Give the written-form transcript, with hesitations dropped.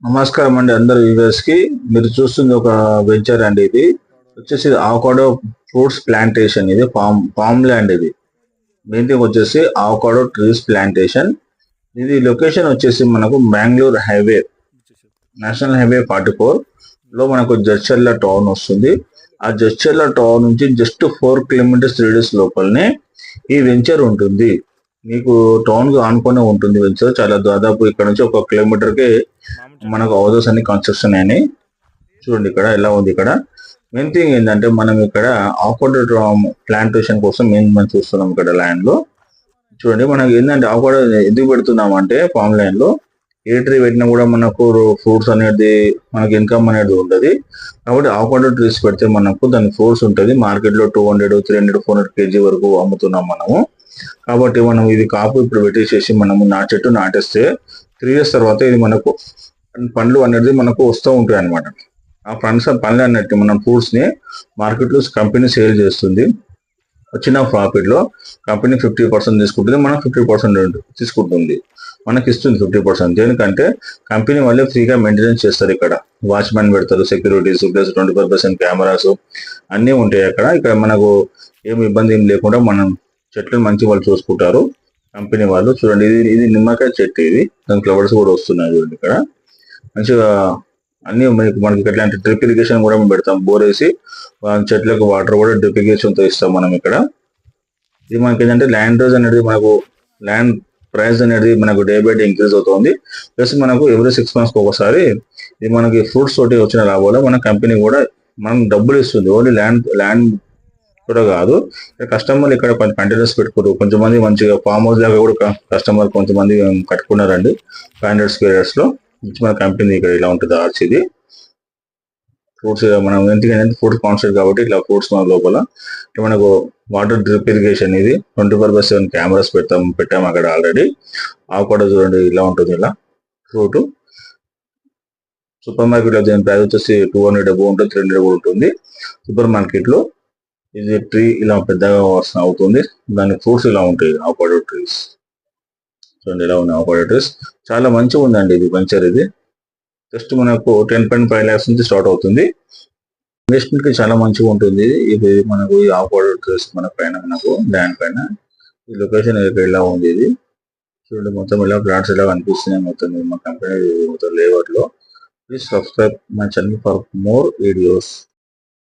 నమస్కారం అండి అందరు వ్యూవర్స్ కి. మీరు చూస్తుంది ఒక వెంచర్ అండి. ఇది వచ్చేసి ఆవకాడో ఫ్రూట్స్ ప్లాంటేషన్. ఇది ఫామ్ ల్యాండ్. ఇది మెయిన్ థింగ్ వచ్చేసి ఆవకాడో ట్రీస్ ప్లాంటేషన్. ఇది లొకేషన్ వచ్చేసి మనకు బెంగళూరు హైవే, నేషనల్ హైవే 44 లో మనకు జడ్చర్ల టౌన్ వస్తుంది. ఆ జడ్చర్ల టౌన్ నుంచి జస్ట్ 4 కిలోమీటర్స్ రేడియస్ లోపలనే ఈ వెంచర్ ఉంటుంది. మీకు టౌన్ కు ఆనుకునే ఉంటుంది వెంచర్. చాలా దాదాపు ఇక్కడ నుంచి 1 కిలోమీటర్ కి మనకు హౌసెస్ అన్ని కన్స్ట్రక్షన్ అయినాయి. చూడండి ఇక్కడ ఎలా ఉంది. ఇక్కడ మెయిన్ థింగ్ ఏంటంటే మనం ఇక్కడ ఆవకాడో ప్లాంటేషన్ కోసం మనం చూస్తున్నాం. ఇక్కడ ల్యాండ్ లో చూడండి మనకి ఏంటంటే ఆవకాడో ఎందుకు పెడుతున్నాం అంటే ఫామ్ ల్యాండ్ లో ఏ ట్రీ పెట్టినా కూడా మనకు ఫ్రూట్స్ అనేది మనకి ఇన్కమ్ అనేది ఉంటుంది. కాబట్టి ఆవకాడో ట్రీస్ పెడితే మనకు దాని ఫ్రూట్స్ ఉంటుంది. మార్కెట్ లో 200, 300, 400 కేజీ వరకు అమ్ముతున్నాం మనము. కాబట్టి మనం ఇది కాపు ఇప్పుడు పెట్టేసేసి మనము చెట్టు నాటేస్తే 3 years తర్వాత ఇది మనకు పండ్లు అనేది మనకు వస్తూ ఉంటాయి అనమాట. ఆ పండ్లు అన్నట్టు మనం ఫ్రూట్స్ ని మార్కెట్ లో కంపెనీ సేల్ చేస్తుంది. వచ్చిన ప్రాఫిట్ లో కంపెనీ 50% తీసుకుంటుంది, మనం 50% తీసుకుంటుంది. మనకి ఇస్తుంది 50%. దేనికంటే కంపెనీ వాళ్ళే ఫ్రీగా మెయింటెనెన్స్ చేస్తారు. ఇక్కడ వాచ్మెన్ పెడతారు, సెక్యూరిటీస్ ప్లస్ 24% కెమెరాస్ అన్నీ ఉంటాయి అక్కడ. ఇక్కడ మనకు ఏమి ఇబ్బంది ఏం లేకుండా మనం చెట్లు మంచి వాళ్ళు చూసుకుంటారు కంపెనీ వాళ్ళు. చూడండి ఇది నిమ్మకాయ చెట్టు. ఇది దాని ఫ్లవర్స్ కూడా వస్తున్నాయి. చూడండి ఇక్కడ మంచిగా అన్ని మనకి ఎట్లాంటి డ్రిప్ ఇరిగేషన్ కూడా మేము పెడతాం. బోర్ వేసి చెట్లకు వాటర్ కూడా డ్రిప్ ఇరిగేషన్ తో ఇస్తాం మనం ఇక్కడ. ఇది మనకి ఏంటంటే ల్యాండ్ రేజ్ అనేది మనకు ల్యాండ్ ప్రైస్ అనేది మనకు డే బై డే ఇంక్రీజ్ అవుతుంది. ప్లస్ మనకు ఎవ్రీ 6 months ఒకసారి ఇది మనకి ఫ్రూట్స్ తోటి వచ్చిన లాభాలు మన కంపెనీ కూడా మనం డబ్బులు ఇస్తుంది. ఓన్లీ ల్యాండ్ కూడా కాదు, కస్టమర్లు ఇక్కడ కంటైనర్స్ పెట్టుకోరు. కొంతమంది మంచిగా ఫామ్ హౌస్ లాగా కూడా కస్టమర్ కొంతమంది కట్టుకున్నారండి 500 square yards లో. మన కంపెనీ ఇక్కడ ఇలా ఉంటుంది. ఇది ఫ్రూట్స్ మనం ఎందుకంటే ఫ్రూట్స్ కాన్సెప్ట్ కాబట్టి ఇట్లా ఫ్రూట్స్ మన లోపల మనకు వాటర్ డ్రిప్ ఇరిగేషన్. ఇది 24/7 కెమెరాస్ పెట్టాము అక్కడ ఆల్రెడీ. కూడా చూడండి ఇలా ఉంటుంది. ఇలా ఫ్రూట్ సూపర్ మార్కెట్ లో దీని ప్రైస్ వచ్చేసి 200 అబౌవ్ ఉంటుంది, 300 కూడా ఉంటుంది. సూపర్ మార్కెట్ లో ఇది ట్రీ ఇలా పెద్దగా అవుతుంది. దాని ఫ్రూట్స్ ఇలా ఉంటాయి. ఆవకాడో ట్రీస్ చూడండి ఎలా ఉన్నాయి. ఆవకాడో ట్రీస్ చాలా మంచిగా ఉందండి. ఇది వెంచర్. ఇది జస్ట్ మనకు 10.5 lakhs నుంచి స్టార్ట్ అవుతుంది. ఇన్వెస్ట్మెంట్ కి చాలా మంచిగా ఉంటుంది. ఇది మనకు ఆవకాడో ట్రీస్ మన పైన మనకు ల్యాండ్ పైన ఈ లొకేషన్ ఎలా ఉంది. ఇది చూడండి మొత్తం ఇలా ప్లాట్స్ ఎలా కనిపిస్తున్నాయి. మొత్తం మా కంపెనీ మొత్తం లేఅవుట్ లో. Please subscribe my channel for more videos.